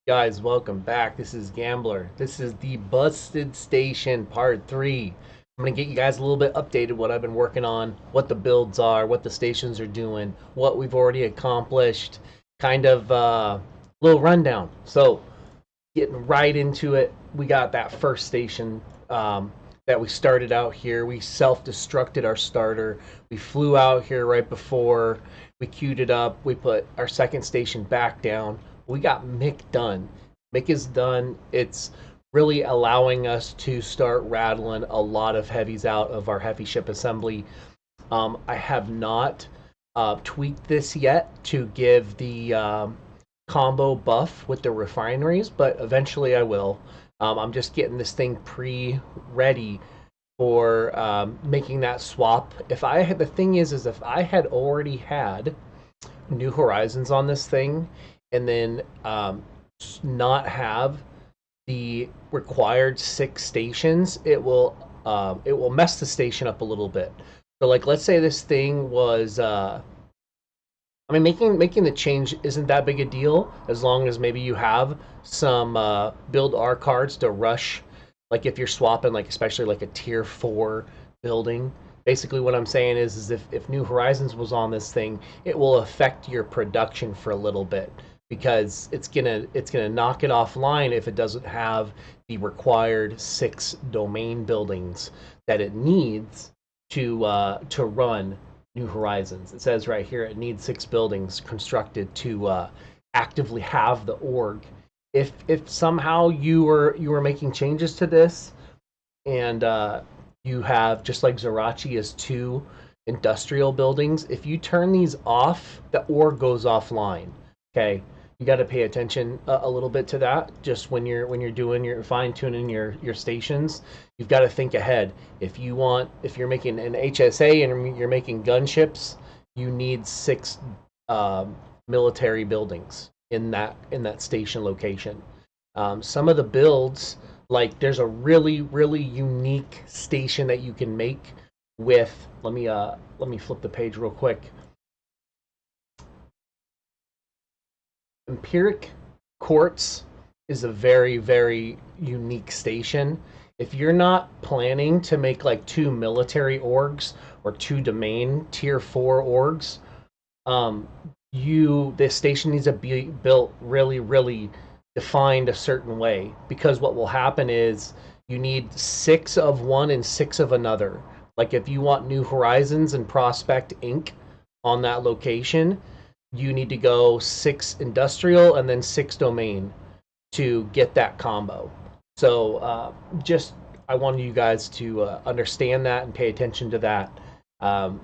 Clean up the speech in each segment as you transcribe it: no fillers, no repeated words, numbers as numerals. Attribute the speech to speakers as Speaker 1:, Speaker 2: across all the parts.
Speaker 1: Guys, welcome back. This is Gambler. This is the Busted Station Part 3. I'm going to get you guys a little bit updated what I've been working on, what the builds are, what the stations are doing, what we've already accomplished, kind of little rundown. So, getting right into it, we got that first station that we started out here. We self-destructed our starter. We flew out here right before we queued it up. We put our second station back down. We got Mick done. Mick is done. It's really allowing us to start rattling a lot of heavies out of our heavy ship assembly. I have not tweaked this yet to give the combo buff with the refineries, but eventually I will. I'm just getting this thing pre-ready for making that swap. If I had, the thing is if I had already had New Horizons on this thing, and then not have the required 6 stations, it will mess the station up a little bit. So like, let's say this thing was I mean, making the change isn't that big a deal as long as maybe you have some build R cards to rush. Like if you're swapping, like especially like a tier 4 building. Basically, what I'm saying is if New Horizons was on this thing, it will affect your production for a little bit because it's gonna knock it offline if it doesn't have the required 6 domain buildings that it needs to run New Horizons. It says right here it needs 6 buildings constructed to actively have the org. If somehow you were making changes to this and you have, just like Zerachi is 2 industrial buildings, if you turn these off, the org goes offline. Okay, you got to pay attention a little bit to that. Just when you're doing your fine tuning your stations, you've got to think ahead. If you're making an HSA and you're making gunships, you need 6 military buildings in that station location. Some of the builds, like there's a really unique station that you can make with. Let me flip the page real quick. Empiric Quartz is a very unique station. If you're not planning to make like 2 military orgs or 2 domain tier 4 orgs, um, this station needs to be built really defined a certain way, because what will happen is you need 6 of one and 6 of another. Like if you want New Horizons and Prospect Inc. on that location, you need to go 6 industrial and then 6 domain to get that combo. So just I wanted you guys to understand that and pay attention to that.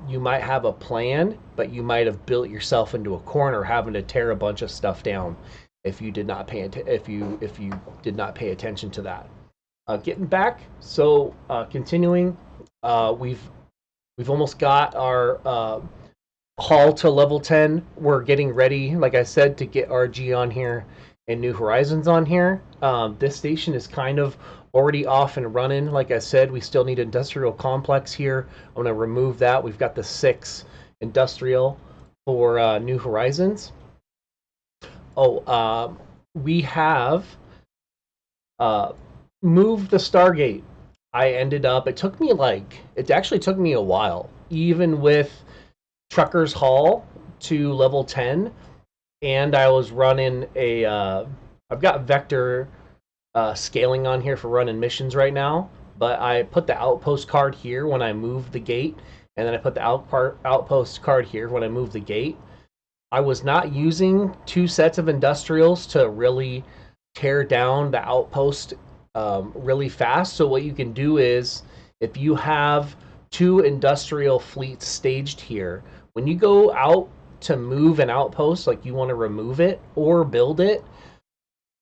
Speaker 1: You might have a plan, but you might have built yourself into a corner, having to tear a bunch of stuff down if you did not if you did not pay attention to that. Getting back, so continuing, we've almost got our haul to level 10. We're getting ready, like I said, to get RG on here and New Horizons on here. This station is kind of already off and running. Like I said, we still need industrial complex here. I'm going to remove that. We've got the 6 industrial for New Horizons. Oh, we have uh, moved the Stargate. It actually took me a while, even with Trucker's Hall to level 10, and I was running I've got vector scaling on here for running missions right now, but I put the outpost card here when I moved the gate, and then I put the outpost card here when I moved the gate. I was not using 2 sets of industrials to really tear down the outpost really fast. So what you can do is, if you have 2 industrial fleets staged here, when you go out to move an outpost, like you want to remove it or build it,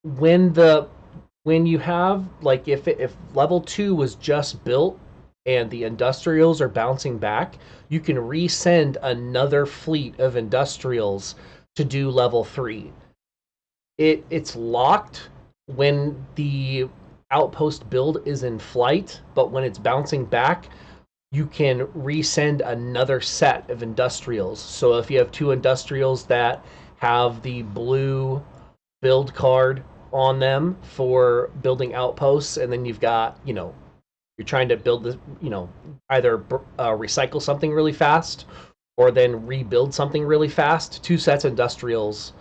Speaker 1: when you have, like, if level 2 was just built and the industrials are bouncing back, you can resend another fleet of industrials to do level 3. It's locked when the outpost build is in flight, but when it's bouncing back, you can resend another set of industrials. So if you have 2 industrials that have the blue build card on them for building outposts, and then you've got, you're trying to build this, either recycle something really fast or then rebuild something really fast. Two sets of industrials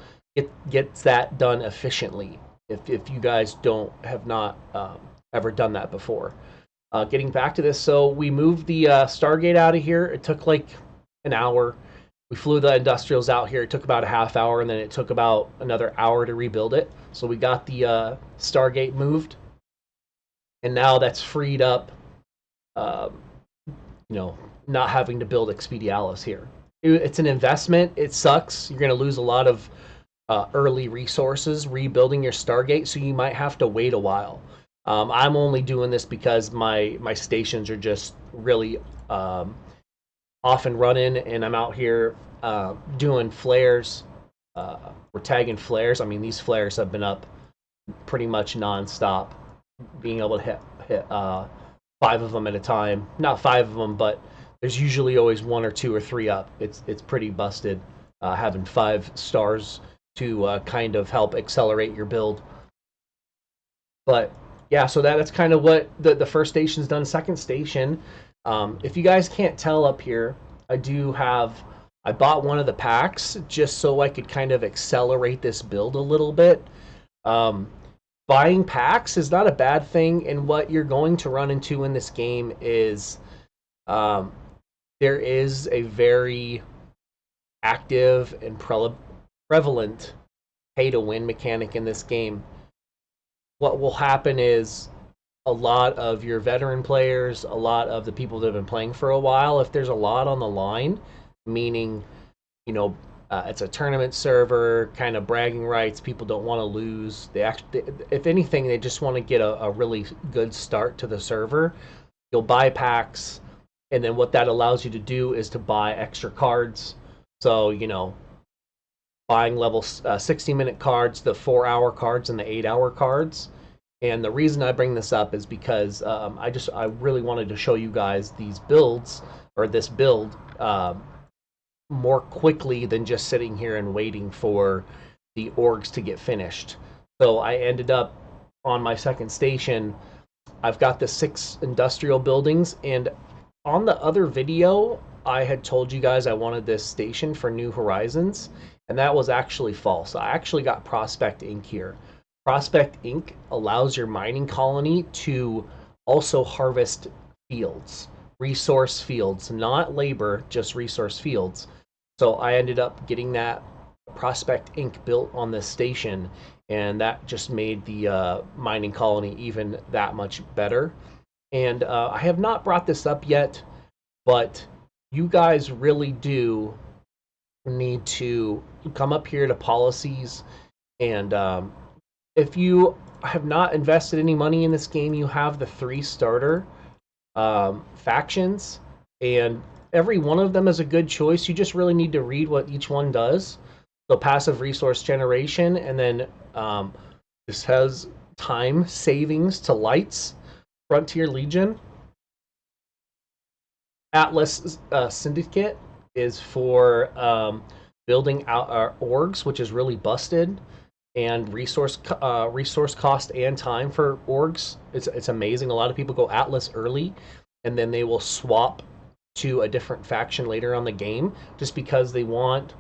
Speaker 1: gets that done efficiently. If you guys don't have not ever done that before. Getting back to this, so we moved the Stargate out of here. It took like an hour. We flew the industrials out here. It took about a half hour, and then it took about another hour to rebuild it. So we got the Stargate moved, and now that's freed up. Um, Not having to build Expedialis here. It's an investment. It sucks. You're going to lose a lot of early resources rebuilding your Stargate, so you might have to wait a while. I'm only doing this because my stations are just really off and running, and I'm out here doing flares. We're tagging flares. I mean, these flares have been up pretty much nonstop, being able to hit 5 of them at a time. Not 5 of them, but there's usually always 1 or 2 or 3 up. It's pretty busted having 5 stars to kind of help accelerate your build. But yeah, so that's kind of what the first station's done. Second station, if you guys can't tell up here, I bought one of the packs just so I could kind of accelerate this build a little bit. Buying packs is not a bad thing, and what you're going to run into in this game is there is a very active and prevalent pay to win mechanic in this game. What will happen is a lot of your veteran players, a lot of the people that have been playing for a while, if there's a lot on the line, meaning, it's a tournament server, kind of bragging rights, people don't want to lose. If anything, they just want to get a really good start to the server. You'll buy packs, and then what that allows you to do is to buy extra cards. So, buying level 60-minute cards, the 4-hour cards, and the 8-hour cards. And the reason I bring this up is because I really wanted to show you guys these builds, or this build, more quickly than just sitting here and waiting for the orgs to get finished. So I ended up on my second station. I've got the 6 industrial buildings, and on the other video, I had told you guys I wanted this station for New Horizons, and that was actually false. I actually got Prospect Inc. here. Prospect Inc. allows your mining colony to also harvest fields, resource fields, not labor, just resource fields. So I ended up getting that Prospect Inc. built on this station, and that just made the mining colony even that much better. And I have not brought this up yet, but you guys really do need to come up here to policies, and if you have not invested any money in this game, you have the 3 starter factions, and every one of them is a good choice. You just really need to read what each one does. So passive resource generation, and then this has time savings to lights. Frontier Legion. Atlas Syndicate is for building out our orgs, which is really busted, and resource cost and time for orgs. It's amazing. A lot of people go Atlas early, and then they will swap to a different faction later on the game, just because they want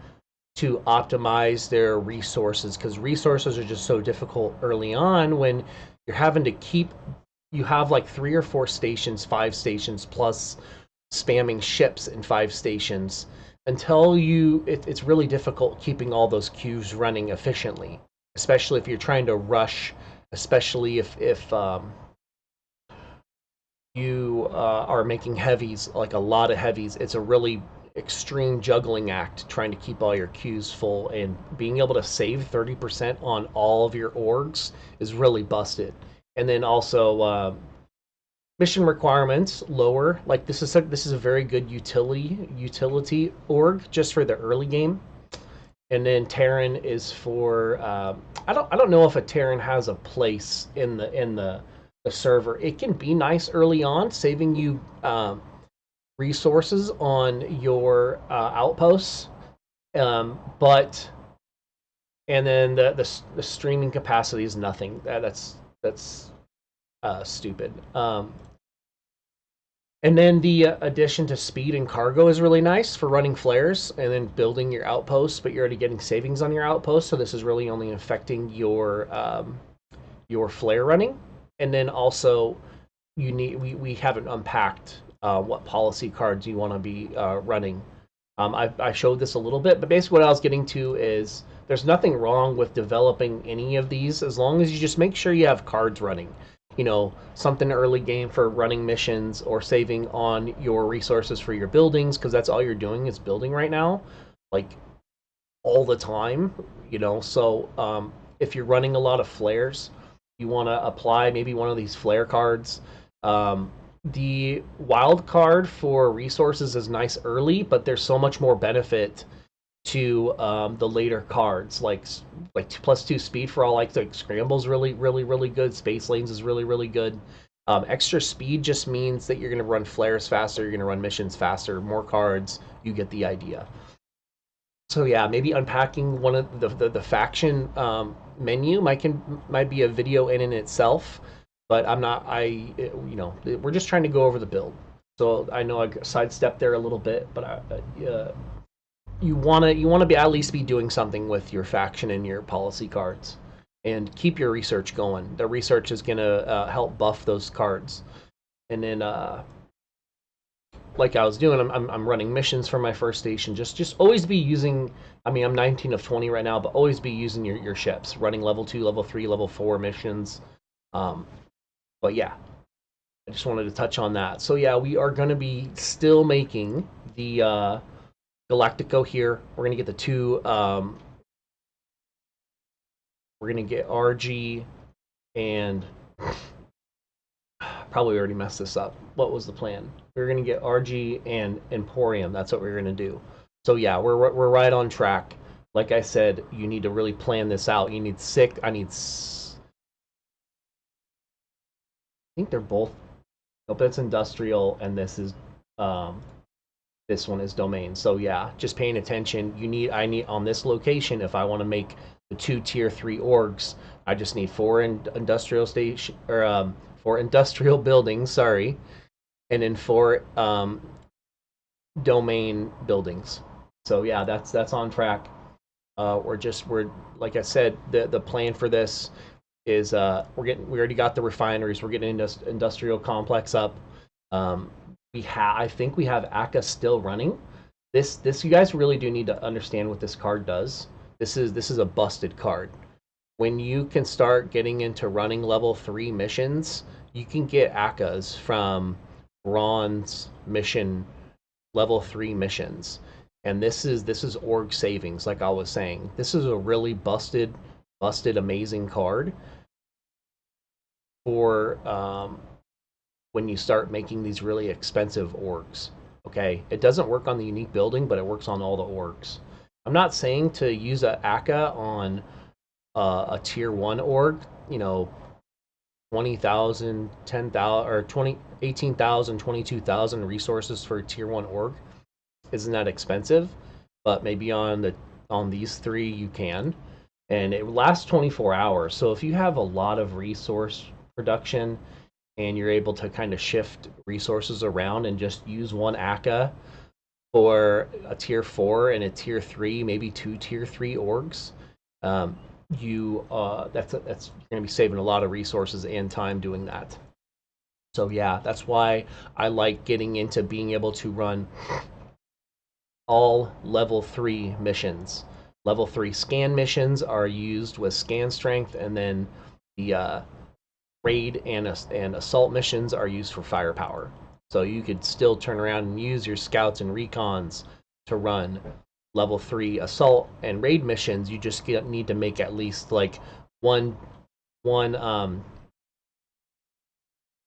Speaker 1: to optimize their resources, because resources are just so difficult early on when you're having to you have like 3 or 4 stations, 5 stations, plus spamming ships in 5 stations until it's really difficult keeping all those queues running efficiently, especially if you're trying to rush, especially if you are making heavies, like a lot of heavies. It's a really extreme juggling act trying to keep all your queues full, and being able to save 30% on all of your orgs is really busted. And then also mission requirements lower. Like this is a very good utility org just for the early game. And then Terran is for I don't know if a Terran has a place in the server. It can be nice early on, saving you resources on your outposts, but And then the streaming capacity is nothing. That's stupid. And then the addition to speed and cargo is really nice for running flares and then building your outposts, but you're already getting savings on your outposts, so this is really only affecting your flare running. And then also we haven't unpacked what policy cards you want to be running. I showed this a little bit, but basically what I was getting to is there's nothing wrong with developing any of these as long as you just make sure you have cards running. Something early game for running missions or saving on your resources for your buildings, because that's all you're doing is building right now, like all the time. So if you're running a lot of flares, you want to apply maybe one of these flare cards. The wild card for resources is nice early, but there's so much more benefit to the later cards, like +2 speed for all like scrambles really really really good. Space lanes is really really good. Extra speed just means that you're going to run flares faster, you're going to run missions faster. More cards, you get the idea. So yeah, maybe unpacking one of the faction menu might be a video in itself, but I'm not. We're just trying to go over the build. So I know I sidestepped there a little bit, but you wanna be at least be doing something with your faction and your policy cards, and keep your research going. The research is gonna help buff those cards, and then like I was doing, I'm running missions for my first station. Just always be using. I mean, I'm 19 of 20 right now, but always be using your ships, running level 2, level 3, level 4 missions. Um, but yeah, I just wanted to touch on that. So yeah, we are going to be still making the Galactico here. We're going to get the two. We're going to get RG and probably already messed this up. What was the plan? We were going to get RG and Emporium. That's what we were going to do. So yeah, we're right on track. Like I said, you need to really plan this out. You need six. I think they're both. Nope, that's industrial, and this one is domain. So yeah, just paying attention. I need on this location, if I want to make the 2 tier 3 orgs, I just need 4 industrial station, or 4 industrial buildings, sorry, and then 4 domain buildings. So yeah, that's on track. We're like I said, the plan for this is we already got the refineries. We're getting industrial complex up. I think we have ACA still running. This you guys really do need to understand what this card does. This is a busted card. When you can start getting into running level 3 missions, you can get ACAs from bronze mission level 3 missions. And this is org savings, like I was saying. This is a really busted amazing card for when you start making these really expensive orgs. Okay, it doesn't work on the unique building, but it works on all the orgs. I'm not saying to use a ACA on a tier 1 org, 20,000, 10,000, or 20, 18,000, 22,000 resources for a tier 1 org isn't that expensive, but maybe on these 3 you can, and it lasts 24 hours. So if you have a lot of resource production and you're able to kind of shift resources around and just use one ACA for a tier 4 and a tier 3, maybe 2 tier 3 orgs, that's going to be saving a lot of resources and time doing that. So yeah, that's why I like getting into being able to run all level 3 missions. Level 3 scan missions are used with scan strength, and then the raid and assault missions are used for firepower. So you could still turn around and use your scouts and recons to run level 3 assault and raid missions. You just need to make at least like one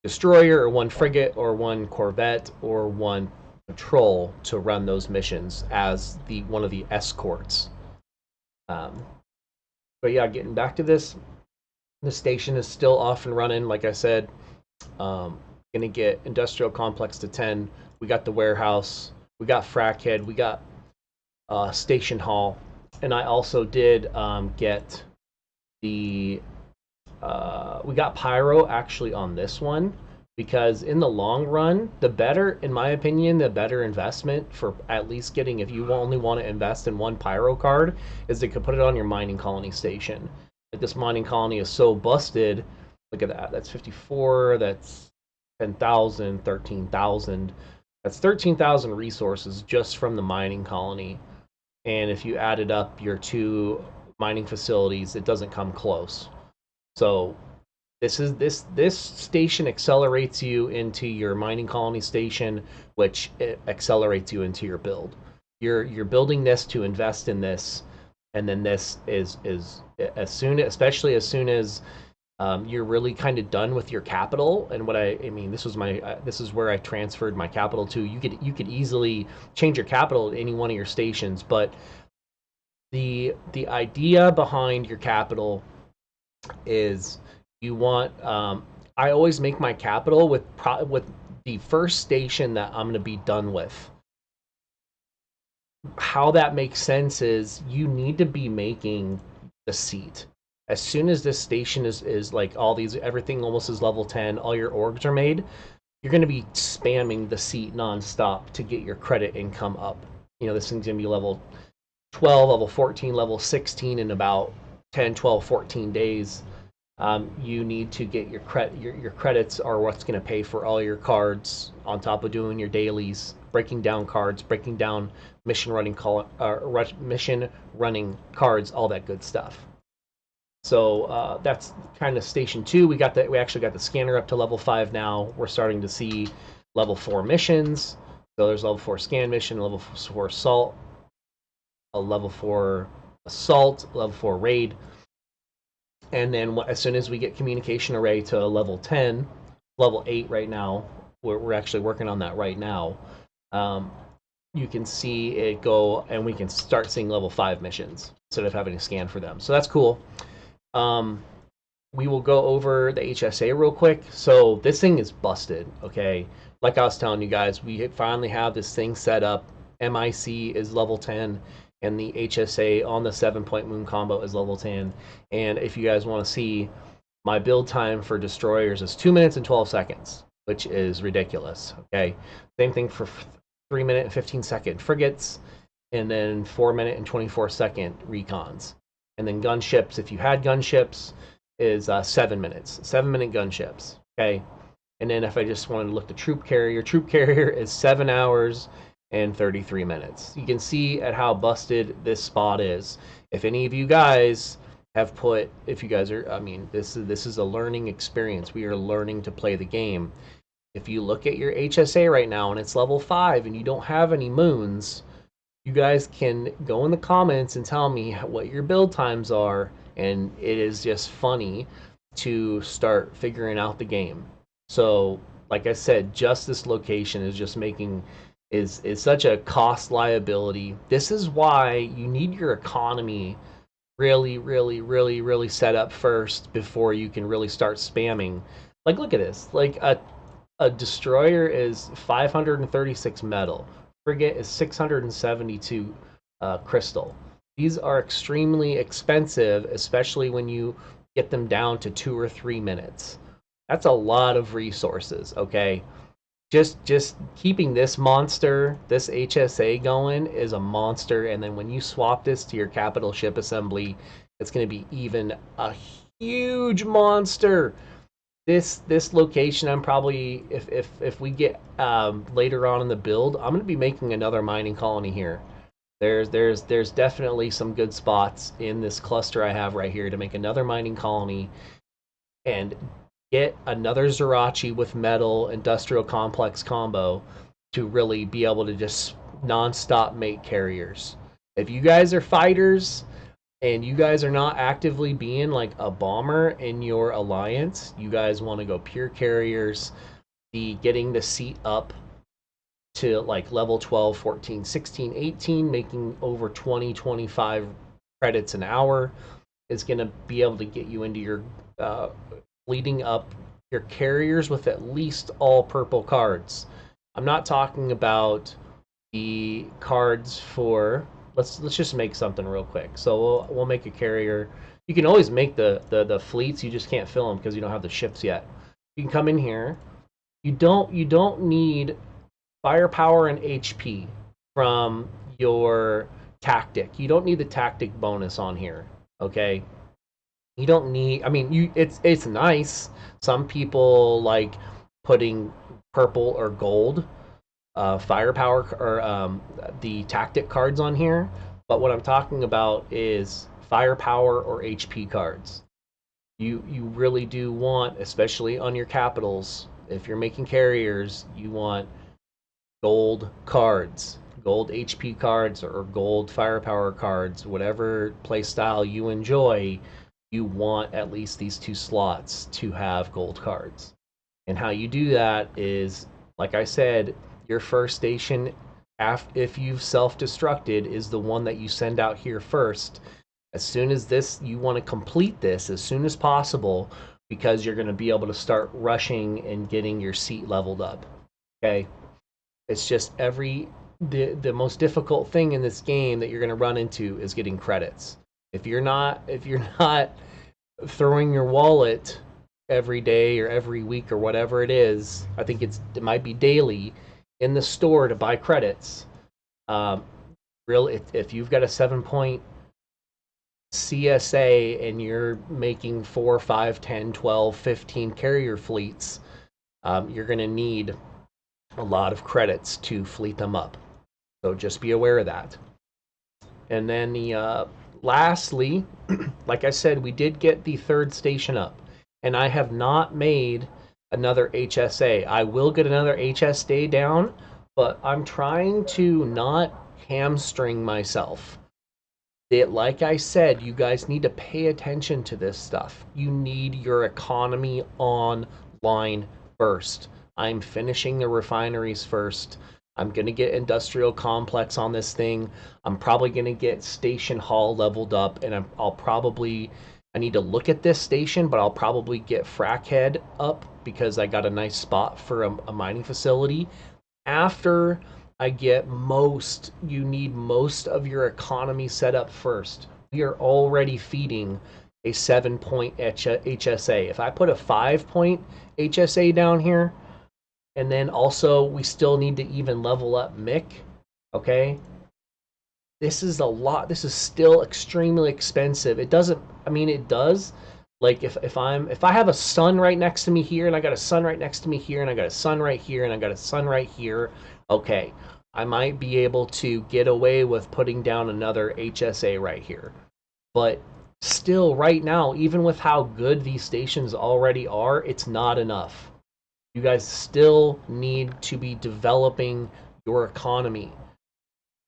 Speaker 1: destroyer or one frigate or one corvette or one patrol to run those missions as one of the escorts. But yeah, getting back to this, the station is still off and running. Like I said, gonna get industrial complex to 10. We got the warehouse. We got frac head. We got station hall. And I also did get the we got pyro actually on this one, because in the long run, the better, in my opinion, the better investment for at least getting, if you only want to invest in one pyro card, is to put it on your mining colony station. Like, this mining colony is so busted. Look at that. That's 54. That's 10,000, 13,000. That's 13,000 resources just from the mining colony. And if you added up your two mining facilities, it doesn't come close. So this station accelerates you into your mining colony station, which accelerates you into your build. You're building this to invest in this, and then this is as soon, especially as soon as you're really kind of done with your capital. And what I mean, this was my this is where I transferred my capital to. You could easily change your capital at any one of your stations, but the idea behind your capital is you want. I always make my capital with the first station that I'm going to be done with. How that makes sense is you need to be making the seat. As soon as this station is like all these, everything almost is level 10, all your orgs are made, you're going to be spamming the seat nonstop to get your credit income up. You know, this thing's going to be level 12, level 14, level 16 in about 10, 12, 14 days. You need to get your your credits are what's going to pay for all your cards, on top of doing your dailies, breaking down cards, breaking down mission running cards, all that good stuff. So that's kind of station 2. We actually got the scanner up to level 5 now. We're starting to see level 4 missions. So there's level 4 scan mission, level 4 assault, a level 4 assault, level 4 raid. And then as soon as we get communication array to level 10, level 8 right now, we're actually working on that right now. You can see it go, and we can start seeing level 5 missions instead of having to scan for them. So that's cool. We will go over the HSA real quick. So this thing is busted, okay? Like I was telling you guys, we finally have this thing set up. MIC is level 10, and the HSA on the 7-point moon combo is level 10. And if you guys want to see, my build time for destroyers is 2 minutes and 12 seconds, which is ridiculous, okay? Same thing for 3 minute and 15 second frigates, and then 4 minute and 24 second recons. And then gunships, if you had gunships, is 7 minutes. 7 minute gunships, okay? And then if I just wanted to look at troop carrier is 7 hours and 33 minutes. You can see at how busted this spot is. If any of you guys have put, if you guys are, I mean, this is a learning experience. We are learning to play the game. If you look at your HSA right now and it's level 5 and you don't have any moons, you guys can go in the comments and tell me what your build times are, and it is just funny to start figuring out the game. So, like I said, just this location is just making is such a cost liability. This is why you need your economy really set up first before you can really start spamming. Like, look at this. Like, a destroyer is 536 metal. Frigate is 672 crystal. These are extremely expensive, especially when you get them down to 2 or 3 minutes. That's a lot of resources, okay? Just keeping this monster, this HSA going is a monster, and then when you swap this to your capital ship assembly, it's going to be even a huge monster. This location, I'm probably, if we get later on in the build, I'm going to be making another mining colony here. There's definitely some good spots in this cluster I have right here to make another mining colony and get another Zerachi with metal industrial complex combo to really be able to just non-stop make carriers. If you guys are fighters and you guys are not actively being like a bomber in your alliance, you guys want to go pure carriers, getting the seat up to like level 12, 14, 16, 18, making over 20, 25 credits an hour is going to be able to get you into your leading up your carriers with at least all purple cards. I'm not talking about the cards for let's just make something real quick. So we'll make a carrier. You can always make the fleets. You just can't fill them because you don't have the ships yet. You can come in here. You don't need firepower and HP from your tactic. You don't need the tactic bonus on here. Okay. You don't need. I mean, it's nice. Some people like putting purple or gold firepower or the tactic cards on here. But what I'm talking about is firepower or HP cards. You really do want, especially on your capitals, if you're making carriers, you want gold cards, gold HP cards, or gold firepower cards, whatever play style you enjoy. You want at least these two slots to have gold cards. And how you do that is, like I said, your first station, if you've self-destructed, is the one that you send out here first. As soon as this, you want to complete this as soon as possible because you're going to be able to start rushing and getting your seat leveled up. Okay? It's just the most difficult thing in this game that you're going to run into is getting credits. If you're not throwing your wallet every day or every week or whatever it is, I think it might be daily in the store to buy credits. Um, if you've got a 7 point CSA and you're making 4, 5, 10, 12, 15 carrier fleets, you're going to need a lot of credits to fleet them up. So just be aware of that. And then lastly, like I said, we did get the third station up, and I have not made another HSA. I will get another HSA down, but I'm trying to not hamstring myself. Like I said, you guys need to pay attention to this stuff. You need your economy online first. I'm finishing the refineries first. I'm going to get industrial complex on this thing. I'm probably going to get station hall leveled up, and I need to look at this station, but I'll probably get frac head up because I got a nice spot for a mining facility. After you need most of your economy set up first. We are already feeding a 7 point HSA. If I put a 5 point HSA down here, and then also we still need to even level up Mick, okay? This is a lot. This is still extremely expensive. It doesn't, I mean, it does. Like if I have a sun right next to me here, and I got a sun right next to me here, and I got a sun right here, and I got a sun right here, okay, I might be able to get away with putting down another HSA right here. But still, right now, even with how good these stations already are, it's not enough. You guys still need to be developing your economy.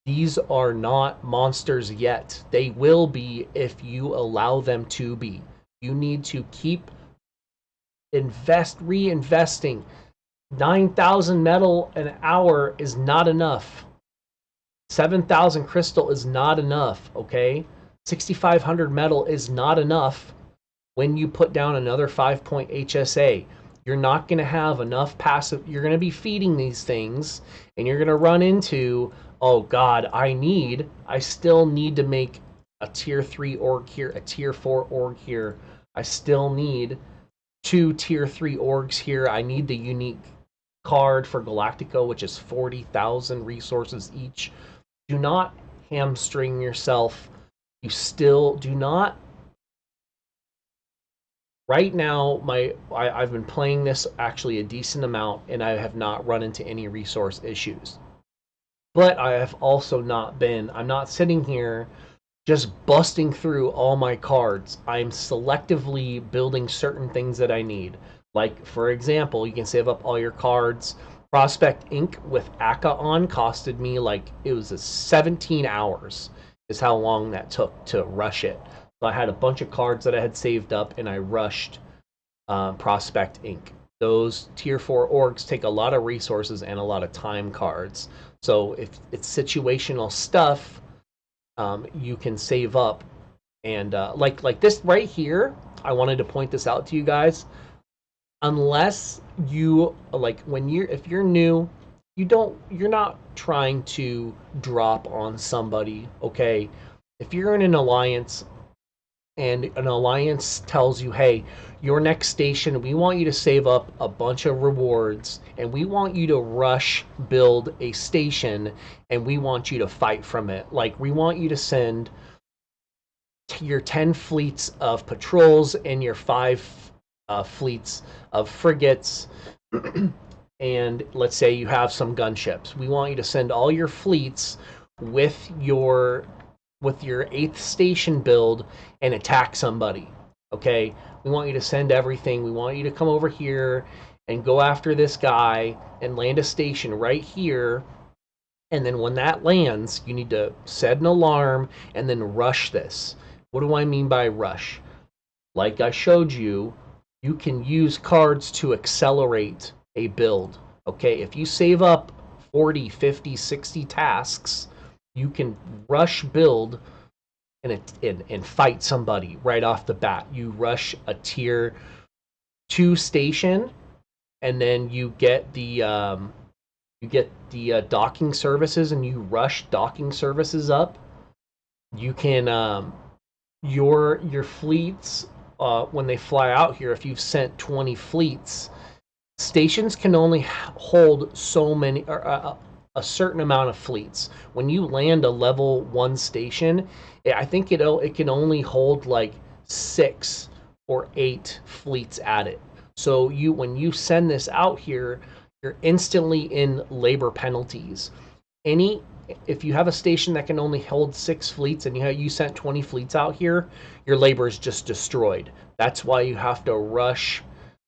Speaker 1: These are not monsters yet. They will be if you allow them to be. You need to keep reinvesting. 9,000 metal an hour is not enough. 7,000 crystal is not enough, okay? 6,500 metal is not enough when you put down another 5 point HSA. You're not going to have enough passive. You're going to be feeding these things, and you're going to run into, oh God, I still need to make a tier 3 org here, a tier 4 org here. I still need 2 tier 3 orgs here. I need the unique card for Galactico, which is 40,000 resources each. Do not hamstring yourself. You still do not. Right now, I've been playing this actually a decent amount, and I have not run into any resource issues. But I have also I'm not sitting here just busting through all my cards. I'm selectively building certain things that I need. Like, for example, you can save up all your cards. Prospect Inc. with ACA on costed me it was 17 hours is how long that took to rush it. So I had a bunch of cards that I had saved up, and I rushed Prospect Inc. Those tier 4 orgs take a lot of resources and a lot of time cards. So if it's situational stuff, you can save up. And like this right here, I wanted to point this out to you guys. Unless you if you're new you're not trying to drop on somebody, okay? If you're in an alliance and an alliance tells you, hey, your next station, we want you to save up a bunch of rewards and we want you to rush build a station and we want you to fight from it. Like, we want you to send your 10 fleets of patrols and your 5 fleets of frigates. And let's say you have some gunships. We want you to send all your fleets with your 8th station build and attack somebody. Okay? We want you to send everything. We want you to come over here and go after this guy and land a station right here. And then when that lands, you need to set an alarm and then rush this. What do I mean by rush? Like I showed you, you can use cards to accelerate a build. Okay, if you save up 40, 50, 60 tasks, you can rush build and fight somebody right off the bat. You rush a tier 2 station, and then you get the docking services, and you rush docking services up. You can your fleets when they fly out here. If you've sent 20 fleets, stations can only hold so many, or a certain amount of fleets. When you land a level 1 station, I think it can only hold like 6 or 8 fleets at it. So when you send this out here, you're instantly in labor penalties. If you have a station that can only hold 6 fleets and you sent 20 fleets out here, your labor is just destroyed. That's why you have to rush.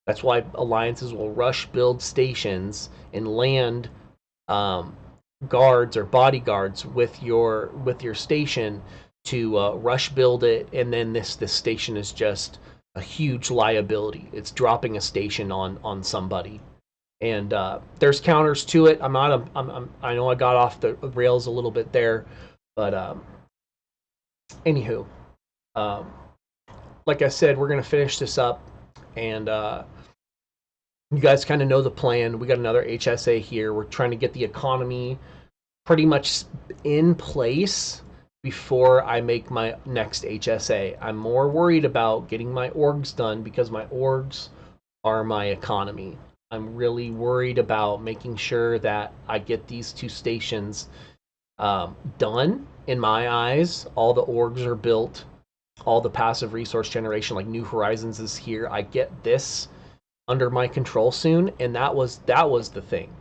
Speaker 1: That's why alliances will rush build stations and land guards or bodyguards with your station to rush build it, and then this station is just a huge liability. It's dropping a station on somebody. And there's counters to it. I know I got off the rails a little bit there, but anywho, um, like I said, we're gonna finish this up, and you guys kind of know the plan. We got another HSA here. We're trying to get the economy pretty much in place before I make my next HSA. I'm more worried about getting my orgs done because my orgs are my economy. I'm really worried about making sure that I get these 2 stations done. In my eyes, all the orgs are built, all the passive resource generation, like New Horizons is here. I get this under my control soon, and that was the thing.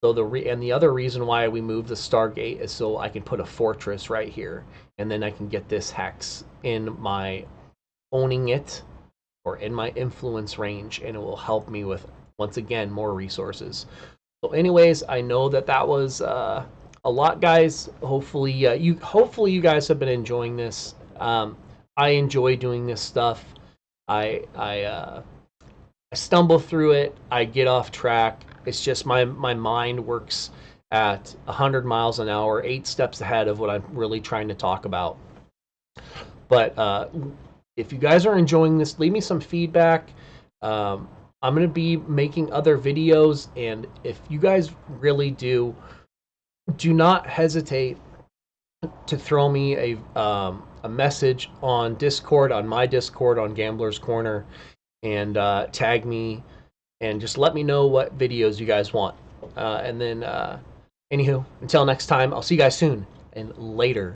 Speaker 1: So the other reason why we moved the Stargate is so I can put a fortress right here, and then I can get this hex in my owning it or in my influence range, and it will help me with, once again, more resources. So anyways, I know that was a lot, guys. Hopefully you guys have been enjoying this. I enjoy doing this stuff. I stumble through it. I get off track. It's just my mind works at 100 miles an hour, 8 steps ahead of what I'm really trying to talk about. But if you guys are enjoying this, leave me some feedback. I'm going to be making other videos, and if you guys really do not hesitate to throw me a message on Discord, on my Discord, on Gambler's Corner, and tag me, and just let me know what videos you guys want. And then, anywho, until next time, I'll see you guys soon, and later.